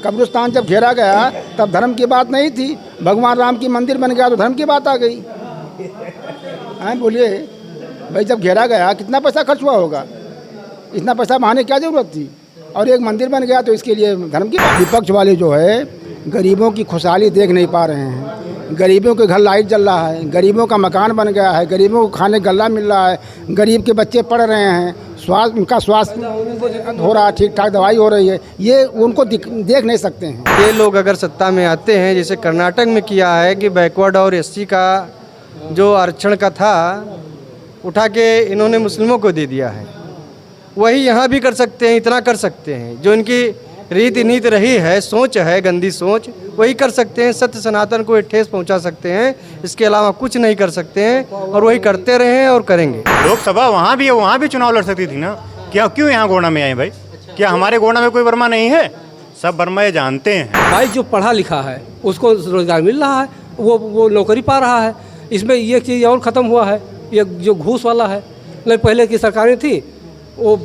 कब्रिस्तान जब घेरा गया तब धर्म की बात नहीं थी, भगवान राम की मंदिर बन गया तो धर्म की बात आ गई। हैं बोलिए भाई, जब घेरा गया कितना पैसा खर्च हुआ होगा, इतना पैसा बहाने क्या ज़रूरत थी, और एक मंदिर बन गया तो इसके लिए धर्म की। विपक्ष वाले जो है गरीबों की खुशहाली देख नहीं पा रहे हैं। गरीबों के घर लाइट जल रहा है, गरीबों का मकान बन गया है, गरीबों को खाने गल्ला मिल रहा है, गरीब के बच्चे पढ़ रहे हैं, स्वास्थ्य उनका स्वास्थ्य हो रहा है, ठीक ठाक दवाई हो रही है, ये उनको देख नहीं सकते हैं। ये लोग अगर सत्ता में आते हैं, जैसे कर्नाटक में किया है कि बैकवर्ड और एससी का जो आरक्षण का था उठा के इन्होंने मुस्लिमों को दे दिया है, वही यहाँ भी कर सकते हैं, इतना कर सकते हैं। जो इनकी रीति नीति रही है, सोच है, गंदी सोच, वही कर सकते हैं। सत्य सनातन को एक ठेस पहुंचा सकते हैं, इसके अलावा कुछ नहीं कर सकते हैं, और वही करते रहे हैं और करेंगे। लोकसभा वहाँ भी है, वहाँ भी चुनाव लड़ सकती थी ना, क्यों यहाँ गोंडा में आए भाई? क्या हमारे गोंडा में कोई वर्मा नहीं है? सब वर्मा ये जानते हैं। भाई जो पढ़ा लिखा है उसको रोजगार मिल रहा है, वो नौकरी पा रहा है। इसमें ये चीज़ और ख़त्म हुआ है, ये जो घूस वाला है। नहीं, पहले की सरकारें थी, वो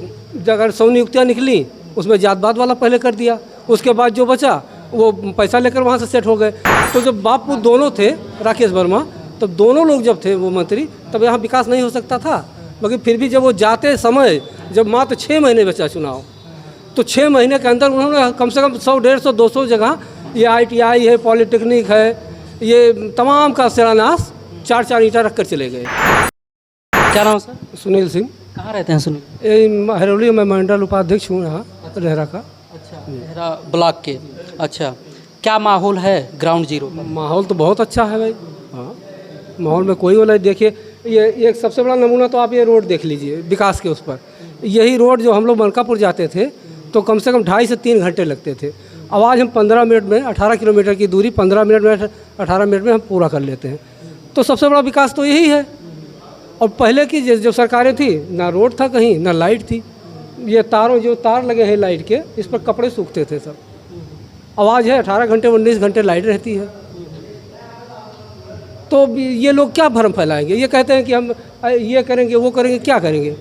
अगर 100 नियुक्तियाँ निकली उसमें जात-पात वाला पहले कर दिया, उसके बाद जो बचा वो पैसा लेकर वहाँ से सेट हो गए। तो जब बाप पुत्र दोनों थे, राकेश वर्मा, तब दोनों लोग जब थे वो मंत्री, तब यहाँ विकास नहीं हो सकता था। मगर फिर भी जब वो जाते समय, जब मात्र 6 महीने बचा चुनाव, तो 6 महीने के अंदर उन्होंने कम से कम 100, 150, 200 जगह ये ITI है, पॉलिटेक्निक है, ये तमाम का शिलान्यास 4-4 ईंटा रख कर चले गए। क्या नाम सर? सुनील सिंह। कहाँ रहते हैं सुनील? हरौली में मंडल उपाध्यक्ष हूँ यहाँ रेहरा का। अच्छा, रेहरा ब्लॉक के। अच्छा, क्या माहौल है ग्राउंड जीरो? माहौल तो बहुत अच्छा है भाई। हाँ, माहौल में कोई वो नहीं। देखिए, ये एक सबसे बड़ा नमूना तो आप ये रोड देख लीजिए विकास के उस पर। यही रोड जो हम लोग मनकापुर जाते थे तो कम से कम 2.5 से 3 घंटे लगते थे। अब आज हम 15 मिनट में 18 किलोमीटर की दूरी 15 मिनट में 18 मिनट में हम पूरा कर लेते हैं। तो सबसे बड़ा विकास तो यही है। और पहले की जो सरकारें थी, ना रोड था कहीं, ना लाइट थी। ये जो तार लगे हैं लाइट के, इस पर कपड़े सूखते थे सब। आवाज़ है 18 घंटे 19 घंटे लाइट रहती है। तो ये लोग क्या भ्रम फैलाएंगे? ये कहते हैं कि हम ये करेंगे, वो करेंगे, क्या करेंगे?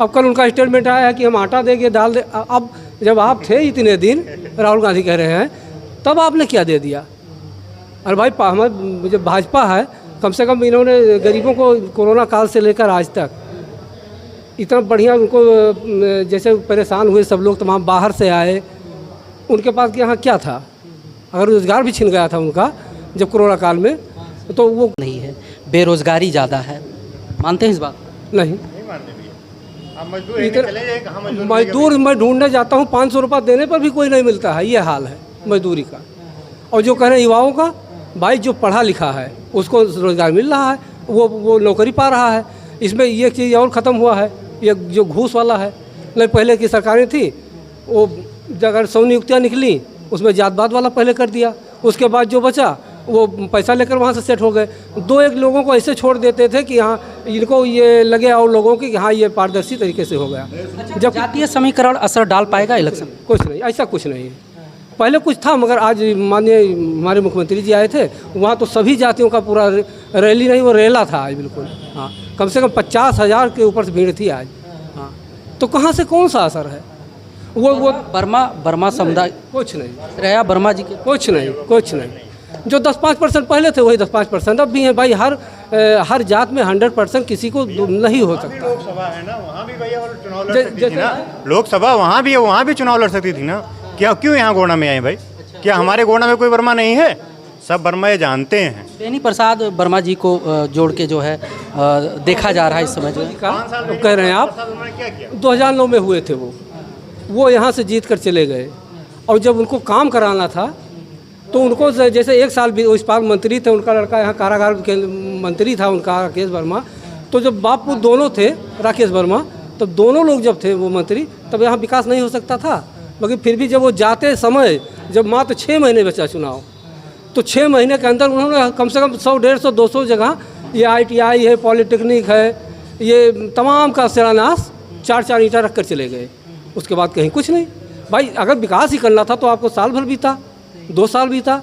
अब कल उनका स्टेटमेंट आया है कि हम आटा देंगे, दाल दे। अब जब आप थे इतने दिन, राहुल गांधी कह रहे हैं, तब आपने क्या दे दिया? अरे भाई, हमारे जो भाजपा है, कम से कम इन्होंने गरीबों को कोरोना काल से लेकर आज तक इतना बढ़िया उनको, जैसे परेशान हुए सब लोग, तमाम बाहर से आए, उनके पास यहाँ क्या था? अगर रोज़गार भी छिन गया था उनका जब कोरोना काल में, तो वो नहीं है, बेरोजगारी ज़्यादा है। मानते हैं इस बात? नहीं। मजदूर मैं ढूंढने जाता हूँ, 500 रुपये देने पर भी कोई नहीं मिलता है। ये हाल है मजदूरी का। और जो कह रहे हैं युवाओं का, भाई जो पढ़ा लिखा है उसको रोज़गार मिल रहा है, वो नौकरी पा रहा है। इसमें ये चीज़ और ख़त्म हुआ है, ये जो घूस वाला है। नहीं, पहले की सरकारें थी, वो अगर 100 नियुक्तियाँ निकली उसमें जात-पात वाला पहले कर दिया, उसके बाद जो बचा वो पैसा लेकर वहाँ से सेट हो गए। 2-1 लोगों को ऐसे छोड़ देते थे कि हाँ, इनको ये लगे और लोगों की कि हाँ ये पारदर्शी तरीके से हो गया। जब जातीय समीकरण असर डाल पाएगा इलेक्शन? कुछ नहीं, ऐसा कुछ नहीं है। पहले कुछ था, मगर आज माननीय हमारे मुख्यमंत्री जी आए थे, वहाँ तो सभी जातियों का पूरा रैली नहीं, वो रेला था आज बिल्कुल। हाँ, कम से कम 50,000 के ऊपर से भीड़ थी आज। हाँ, तो कहाँ से कौन सा असर है? वो वर्मा समुदाय कुछ नहीं रहा, वर्मा जी के कुछ नहीं। जो 10-5% पहले थे वही 10-5% अब भी हैं भाई। हर जात में 100% किसी को नहीं हो सकता। लोकसभा है ना, वहाँ भी भैया चुनाव लड़ सकती थी ना। लोकसभा वहाँ भी है, वहाँ भी चुनाव लड़ सकती थी ना, क्यों यहाँ गोंडा में आए भाई? क्या हमारे गोंडा में कोई वर्मा नहीं है? सब वर्मा ये जानते हैं। बेनी प्रसाद वर्मा जी को जोड़ के जो है देखा जा रहा है इस समय। जो कह रहे हैं आप, 2009 में हुए थे वो यहाँ से जीत कर चले गए। और जब उनको काम कराना था तो उनको जैसे 1 साल भी इस्पात मंत्री थे, उनका लड़का यहाँ कारागार के मंत्री था उनका, राकेश वर्मा। तो जब बाप पुत्र दोनों थे, राकेश वर्मा, तब दोनों लोग जब थे वो मंत्री, तब यहाँ विकास नहीं हो सकता था। मगर फिर भी जब वो जाते समय, जब मात्र 6 महीने बचा चुनाव, तो 6 महीने के अंदर उन्होंने कम से कम 100, 150, 200 जगह ये ITI है, पॉलिटेक्निक है, ये तमाम का शिलान्यास 4-4 ईंटा रख कर चले गए। उसके बाद कहीं कुछ नहीं। भाई अगर विकास ही करना था तो आपको साल भर बीता, 2 साल बीता,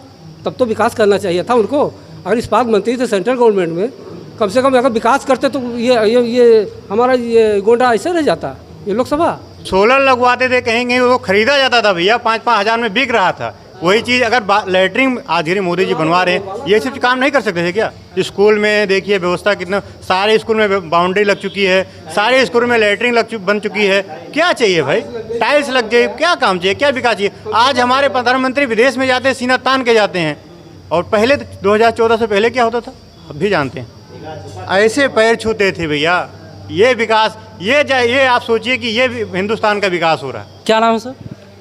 तब तो विकास करना चाहिए था उनको। अगर इस्पात मंत्री थे सेंट्रल गवर्नमेंट में, कम से कम अगर विकास करते तो ये हमारा ये गोंडा ऐसे रह जाता, ये लोकसभा। सोलर लगवाते थे, कहीं कहीं वो खरीदा जाता था भैया, 5-5 हज़ार में बिक रहा था। वही चीज़ अगर लैटरिन आज धीरे मोदी जी बनवा रहे हैं, ये सब काम नहीं कर सकते थे क्या? स्कूल में देखिए व्यवस्था कितना, सारे स्कूल में बाउंड्री लग चुकी है, सारे स्कूल में लैटरिन बन चुकी है। क्या चाहिए भाई? टाइल्स लग गए, क्या काम चाहिए, क्या विकास चाहिए? आज हमारे प्रधानमंत्री विदेश में जाते हैं, सीना तान के जाते हैं, और पहले 2014 से पहले क्या होता था अब भी जानते हैं। ऐसे पैर छूते थे भैया। ये विकास, ये आप सोचिए कि ये हिंदुस्तान का विकास हो रहा है। क्या नाम है सर?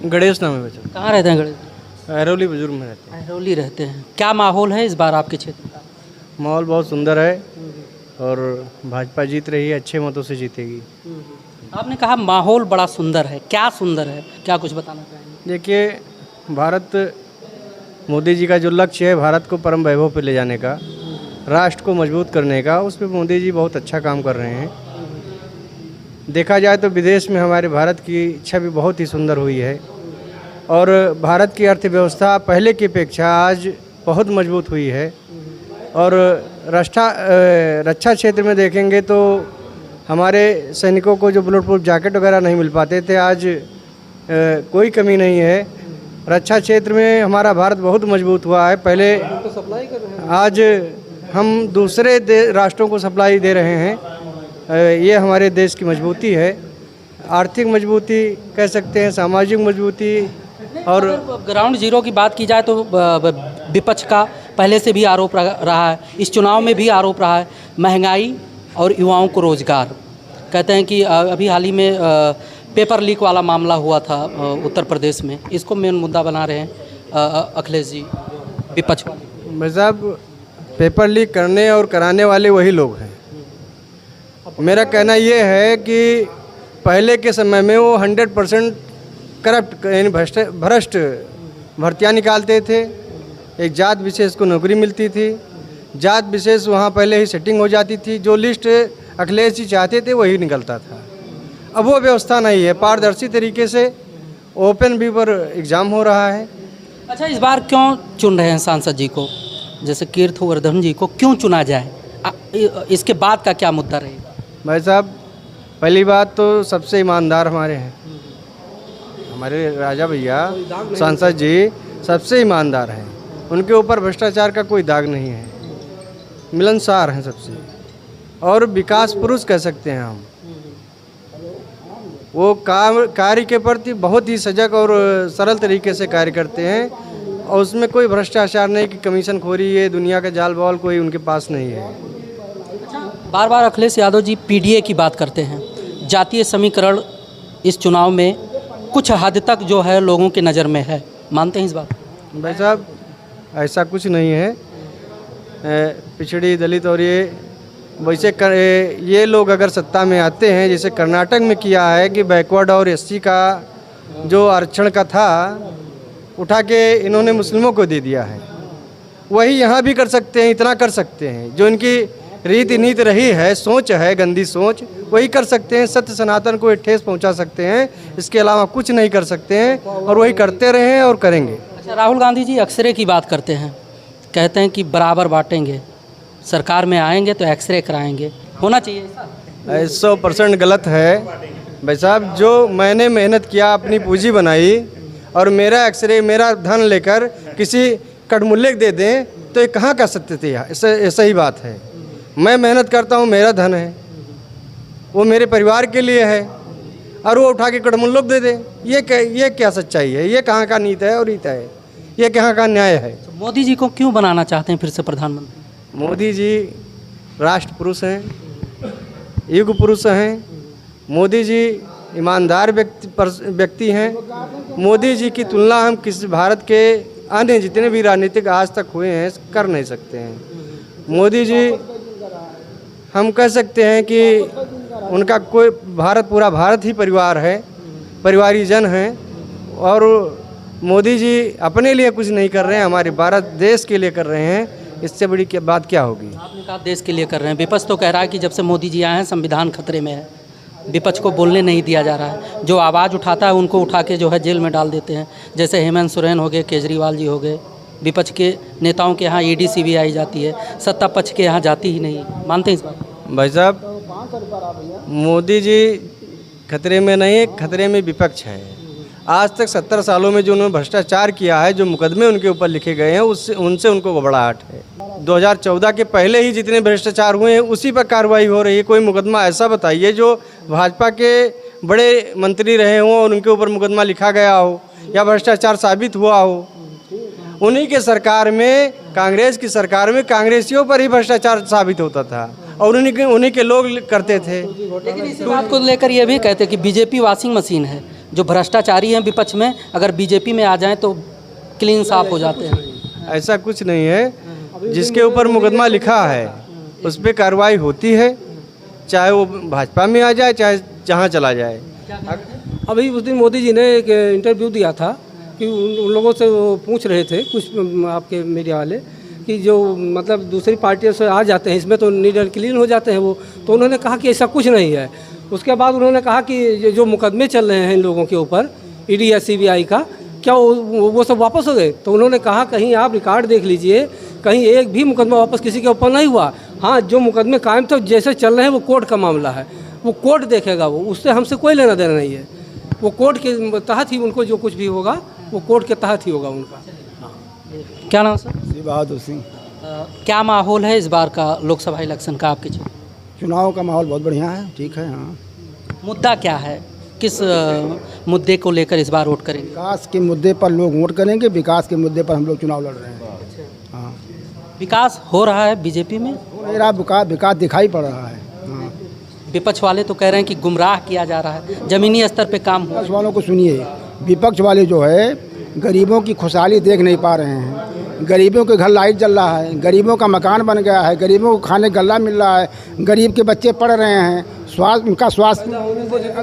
गणेश नाम है बच्चा। कहाँ रहते हैं गणेश? अरौली बुजुर्ग में रहते हैं। अरौली रहते हैं। क्या माहौल है इस बार आपके क्षेत्र का? माहौल बहुत सुंदर है और भाजपा जीत रही है, अच्छे मतों से जीतेगी। आपने कहा माहौल बड़ा सुंदर है, क्या सुंदर है, क्या कुछ बताना चाहेंगे? देखिए, भारत, मोदी जी का जो लक्ष्य है भारत को परम वैभव पे ले जाने का, राष्ट्र को मजबूत करने का, उस पर मोदी जी बहुत अच्छा काम कर रहे हैं। देखा जाए तो विदेश में हमारे भारत की छवि बहुत ही सुंदर हुई है और भारत की अर्थव्यवस्था पहले की अपेक्षा आज बहुत मजबूत हुई है। और रक्षा क्षेत्र में देखेंगे तो हमारे सैनिकों को जो बुलेट प्रूफ जैकेट वगैरह नहीं मिल पाते थे, आज कोई कमी नहीं है। रक्षा क्षेत्र में हमारा भारत बहुत मजबूत हुआ है। पहले आज हम दूसरे राष्ट्रों को सप्लाई दे रहे हैं। ये हमारे देश की मजबूती है, आर्थिक मजबूती कह सकते हैं, सामाजिक मजबूती। और ग्राउंड जीरो की बात की जाए तो विपक्ष का पहले से भी आरोप रहा है, इस चुनाव में भी आरोप रहा है, महंगाई और युवाओं को रोजगार। कहते हैं कि अभी हाल ही में पेपर लीक वाला मामला हुआ था उत्तर प्रदेश में, इसको मेन मुद्दा बना रहे हैं अखिलेश जी, विपक्ष वाले। भाई साहब, पेपर लीक करने और कराने वाले वही लोग हैं। मेरा कहना ये है कि पहले के समय में वो 100% करप्ट यानी भ्रष्ट भर्तियाँ निकालते थे। एक जात विशेष को नौकरी मिलती थी, जात विशेष वहाँ पहले ही सेटिंग हो जाती थी, जो लिस्ट अखिलेश जी चाहते थे वही निकलता था। अब वो व्यवस्था नहीं है, पारदर्शी तरीके से ओपन भी पर एग्ज़ाम हो रहा है। अच्छा, इस बार क्यों चुन रहे हैं सांसद जी को, जैसे कीर्तिवर्धन जी को क्यों चुना जाए? इसके बाद का क्या मुद्दा रहेगा? भाई साहब, पहली बात तो सबसे ईमानदार हमारे हैं, हमारे राजा भैया सांसद जी सबसे ईमानदार हैं। उनके ऊपर भ्रष्टाचार का कोई दाग नहीं है, मिलनसार हैं सबसे, और विकास पुरुष कह सकते हैं हम। वो कार्य के प्रति बहुत ही सजग और सरल तरीके से कार्य करते हैं और उसमें कोई भ्रष्टाचार नहीं कि कमीशन खोरी, ये दुनिया का जाल बॉल कोई उनके पास नहीं है। बार बार अखिलेश यादव जी पीडीए की बात करते हैं। जातीय समीकरण इस चुनाव में कुछ हद तक जो है लोगों की नज़र में है, मानते हैं इस बात? भाई साहब, ऐसा कुछ नहीं है। पिछड़ी, दलित और ये वैसे ये लोग अगर सत्ता में आते हैं, जैसे कर्नाटक में किया है कि बैकवर्ड और एससी का जो आरक्षण का था उठा के इन्होंने मुस्लिमों को दे दिया है, वही यहाँ भी कर सकते हैं, इतना कर सकते हैं। जो इनकी रीति नीति रही है, सोच है, गंदी सोच, वही कर सकते हैं। सत्य सनातन को एक ठेस पहुँचा सकते हैं, इसके अलावा कुछ नहीं कर सकते हैं, और वही करते रहे हैं और करेंगे। अच्छा, राहुल गांधी जी एक्सरे की बात करते हैं, कहते हैं कि बराबर बांटेंगे, सरकार में आएंगे तो एक्सरे कराएंगे, होना चाहिए ऐसा? 100% गलत है भाई साहब। जो मैंने मेहनत किया, अपनी पूंजी बनाई, और मेरा एक्सरे, मेरा धन लेकर किसी कटमुल्ले दे दें तो ये कहाँ का सत्य थे? सही बात है। मैं मेहनत करता हूँ, मेरा धन है, वो मेरे परिवार के लिए है, और वो उठा के कटमुल्लों दे दे, ये क्या सच्चाई है? ये कहाँ का नीति है और रीत है? ये कहाँ का न्याय है? मोदी जी को क्यों बनाना चाहते हैं फिर से प्रधानमंत्री? मोदी जी राष्ट्र पुरुष हैं, युग पुरुष हैं। मोदी जी ईमानदार व्यक्ति हैं। मोदी जी की तुलना हम किसी भारत के अन्य जितने भी राजनीतिक आज तक हुए हैं कर नहीं सकते हैं। मोदी जी, हम कह सकते हैं कि उनका कोई पूरा भारत ही परिवार है, परिवारी जन हैं, और मोदी जी अपने लिए कुछ नहीं कर रहे हैं, हमारे भारत देश के लिए कर रहे हैं। इससे बड़ी बात क्या होगी? आपने कहा देश के लिए कर रहे हैं, विपक्ष तो कह रहा है कि जब से मोदी जी आए हैं संविधान खतरे में है, विपक्ष को बोलने नहीं दिया जा रहा है। जो आवाज़ उठाता है उनको उठा के जो है जेल में डाल देते हैं, जैसे हेमंत सोरेन हो गए, केजरीवाल जी हो गए। विपक्ष के नेताओं के यहाँ ईडी सीबीआई जाती है, सत्ता पक्ष के यहाँ जाती ही नहीं। मानते हैं इस बात? भाई साहब, मोदी जी खतरे में नहीं है, खतरे में विपक्ष है। आज तक 70 सालों में जो उन्होंने भ्रष्टाचार किया है, जो मुकदमे उनके ऊपर लिखे गए हैं, उससे उनसे उनको घबराहट है। 2014 के पहले ही जितने भ्रष्टाचार हुए हैं उसी पर कार्रवाई हो रही है। कोई मुकदमा ऐसा बताइए जो भाजपा के बड़े मंत्री रहे हों और उनके ऊपर मुकदमा लिखा गया हो या भ्रष्टाचार साबित हुआ हो। उन्हीं के सरकार में, कांग्रेस की सरकार में कांग्रेसियों पर ही भ्रष्टाचार साबित होता था और उन्हीं के लोग करते थे। लेकिन इसी बात को लेकर ये भी कहते हैं कि बीजेपी वॉशिंग मशीन है, जो भ्रष्टाचारी हैं विपक्ष में अगर बीजेपी में आ जाएं तो क्लीन साफ हो जाते हैं। ऐसा कुछ नहीं है। जिसके ऊपर मुकदमा लिखा है उस पर कार्रवाई होती है, चाहे वो भाजपा में आ जाए चाहे जहाँ चला जाए। अभी उस दिन मोदी जी ने एक इंटरव्यू दिया था कि उन लोगों से वो पूछ रहे थे कुछ आपके मीडिया वाले कि जो मतलब दूसरी पार्टियों से आ जाते हैं इसमें तो नीट एंड क्लीन हो जाते हैं वो, तो उन्होंने कहा कि ऐसा कुछ नहीं है। उसके बाद उन्होंने कहा कि जो मुकदमे चल रहे हैं इन लोगों के ऊपर ईडी या सीबीआई का, क्या वो सब वापस हो गए? तो उन्होंने कहा कहीं आप रिकॉर्ड देख लीजिए, कहीं एक भी मुकदमा वापस किसी के ऊपर नहीं हुआ। हाँ, जो मुकदमे कायम थे जैसे चल रहे हैं वो कोर्ट का मामला है, वो कोर्ट देखेगा, वो उससे हमसे कोई लेना देना नहीं है। वो कोर्ट के तहत ही उनको जो कुछ भी होगा वो कोर्ट के तहत ही होगा उनका। क्या नाम सर? श्री बहादुर सिंह। क्या माहौल है इस बार का लोकसभा इलेक्शन का आपके क्षेत्र? चुनाव का माहौल बहुत बढ़िया है, ठीक है। हाँ, मुद्दा क्या है, किस मुद्दे को लेकर इस बार वोट करेंगे? विकास के मुद्दे पर लोग वोट करेंगे, विकास के मुद्दे पर हम लोग चुनाव लड़ रहे हैं। हाँ, विकास हो रहा है बीजेपी में? मेरा विकास दिखाई पड़ रहा है। हाँ, विपक्ष वाले तो कह रहे हैं कि गुमराह किया जा रहा है, ज़मीनी स्तर पे काम हो। विपक्ष वालों को सुनिए, विपक्ष वाले जो है गरीबों की खुशहाली देख नहीं पा रहे हैं। गरीबों के घर लाइट जल रहा है, गरीबों का मकान बन गया है, गरीबों को खाने गल्ला मिल रहा है, गरीब के बच्चे पढ़ रहे हैं, उनका स्वास्थ्य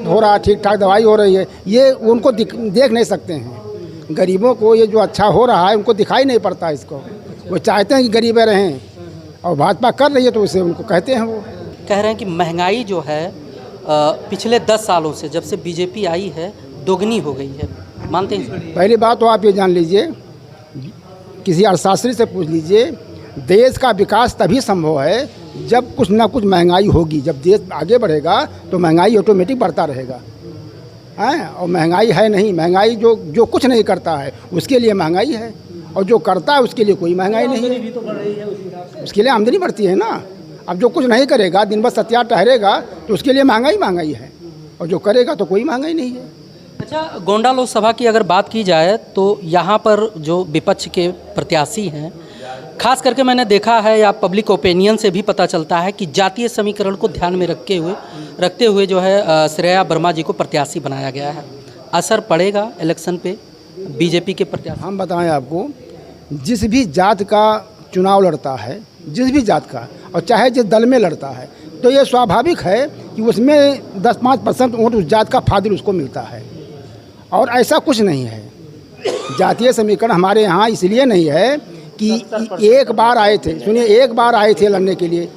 हो रहा है, ठीक ठाक दवाई हो रही है। ये उनको देख नहीं सकते हैं। गरीबों को ये जो अच्छा हो रहा है उनको दिखाई नहीं पड़ता। इसको वो चाहते हैं कि गरीबें रहें और भाजपा कर रही है तो उसे उनको कहते हैं। वो कह रहे हैं कि महंगाई जो है पिछले 10 सालों से जब से बीजेपी आई है दोगुनी हो गई है, मानते हैं? पहली बात तो आप ये जान लीजिए, किसी अर्थशास्त्री से पूछ लीजिए, देश का विकास तभी संभव है जब कुछ ना कुछ महंगाई होगी। जब देश आगे बढ़ेगा तो महंगाई ऑटोमेटिक बढ़ता रहेगा। हैं, और महंगाई है नहीं। महंगाई जो कुछ नहीं करता है उसके लिए महंगाई है, और जो करता है उसके लिए कोई महंगाई नहीं है। उसके लिए आमदनी बढ़ती है ना। अब जो कुछ नहीं करेगा, दिन भर सत्या ठहरेगा, तो उसके लिए महंगाई है, और जो करेगा तो कोई महंगाई नहीं है। अच्छा, गोंडा लोकसभा की अगर बात की जाए तो यहाँ पर जो विपक्ष के प्रत्याशी हैं, खास करके मैंने देखा है या पब्लिक ओपिनियन से भी पता चलता है कि जातीय समीकरण को ध्यान में रखते हुए जो है श्रेया वर्मा जी को प्रत्याशी बनाया गया है। असर पड़ेगा इलेक्शन पे बीजेपी के प्रत्याशी? हम बताएं आपको, जिस भी जात का चुनाव लड़ता है, जिस भी जात का, और चाहे जिस दल में लड़ता है, तो ये स्वाभाविक है कि उसमें 10-5% वोट उस जात का फादिल उसको मिलता है। और ऐसा कुछ नहीं है। जातीय समीकरण हमारे यहाँ इसलिए नहीं है कि एक बार आए थे, सुनिए, एक बार आए थे लड़ने के लिए,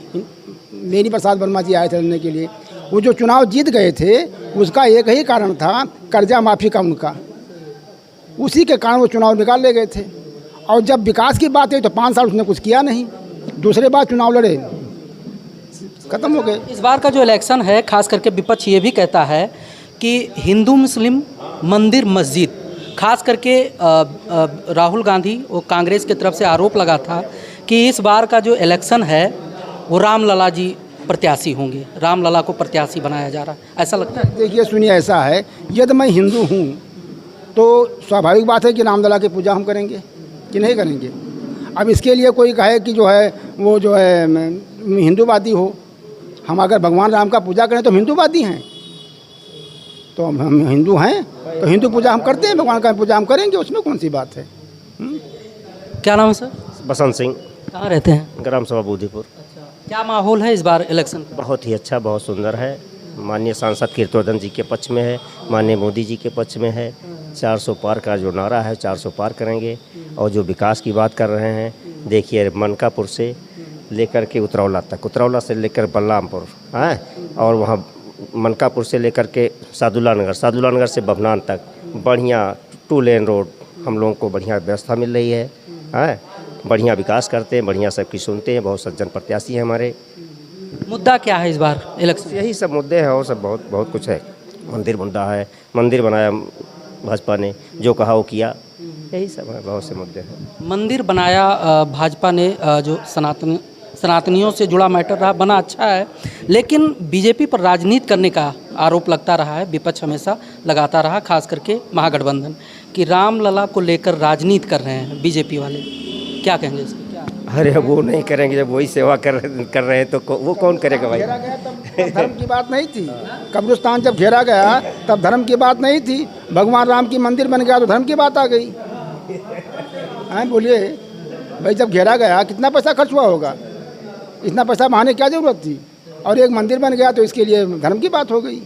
मेरी प्रसाद वर्मा जी आए थे लड़ने के लिए। वो जो चुनाव जीत गए थे उसका एक ही कारण था, कर्जा माफ़ी का उनका, उसी के कारण वो चुनाव निकाल ले गए थे। और जब विकास की बात है तो 5 साल उसने कुछ किया नहीं, दूसरे बार चुनाव लड़े, खत्म हो गए। इस बार का जो इलेक्शन है, खास करके विपक्ष ये भी कहता है कि हिंदू मुस्लिम मंदिर मस्जिद, खास करके राहुल गांधी और कांग्रेस की तरफ से आरोप लगा था कि इस बार का जो इलेक्शन है वो रामलला जी प्रत्याशी होंगे, रामलला को प्रत्याशी बनाया जा रहा है, ऐसा लगता है? देखिए सुनिए, ऐसा है, यदि मैं हिंदू हूँ तो स्वाभाविक बात है कि रामलला की पूजा हम करेंगे कि नहीं करेंगे। अब इसके लिए कोई कहे कि जो है वो जो है हिंदूवादी हो, हम अगर भगवान राम का पूजा करें तो हम हिंदूवादी हैं, तो हम हिंदू हैं तो हिंदू पूजा हम करते हैं, भगवान का पूजा हम करेंगे, उसमें कौन सी बात है? क्या नाम है सर? बसंत सिंह। कहाँ रहते हैं? ग्राम सभा बूदीपुर। क्या माहौल है इस बार इलेक्शन? बहुत ही अच्छा, बहुत सुंदर है। माननीय सांसद कीर्तिवर्धन जी के पक्ष में है, माननीय मोदी जी के पक्ष में है। 400 पार का जो नारा है 400 पार करेंगे। और जो विकास की बात कर रहे हैं, देखिए मनकापुर से लेकर के उतरौला तक, उतरौला से लेकर बलरामपुर है, और वहाँ मनकापुर से लेकर के सादुल्ला नगर, सादुल्ला नगर से बभनान तक बढ़िया 2 लेन रोड हम लोगों को बढ़िया व्यवस्था मिल रही है। बढ़िया विकास करते हैं, बढ़िया सबकी सुनते हैं, बहुत सज्जन प्रत्याशी हैं हमारे। मुद्दा क्या है इस बार इलेक्शन? यही सब मुद्दे हैं और सब बहुत कुछ है। मंदिर बन रहा है, मंदिर बनाया भाजपा ने, जो कहा वो किया, यही सब है, बहुत से मुद्दे हैं। मंदिर बनाया भाजपा ने, जो सनातनियों से जुड़ा मैटर रहा, बना अच्छा है, लेकिन बीजेपी पर राजनीति करने का आरोप लगता रहा है, विपक्ष हमेशा लगाता रहा, खास करके महागठबंधन, कि रामलला को लेकर राजनीति कर रहे हैं बीजेपी वाले। क्या कहेंगे इसमें? अरे वो नहीं करेंगे, जब वही सेवा कर रहे हैं तो वो कौन करेगा भाई? घेरा गया तब धर्म की बात नहीं थी। कब्रिस्तान जब घेरा गया तब धर्म की बात नहीं थी। भगवान राम की मंदिर बन गया तो धर्म की बात आ गई। हैं, बोलिए भाई, जब घेरा गया कितना पैसा खर्च हुआ होगा? इतना पैसा बहाने क्या ज़रूरत थी? और एक मंदिर बन गया तो इसके लिए धर्म की बात हो गई।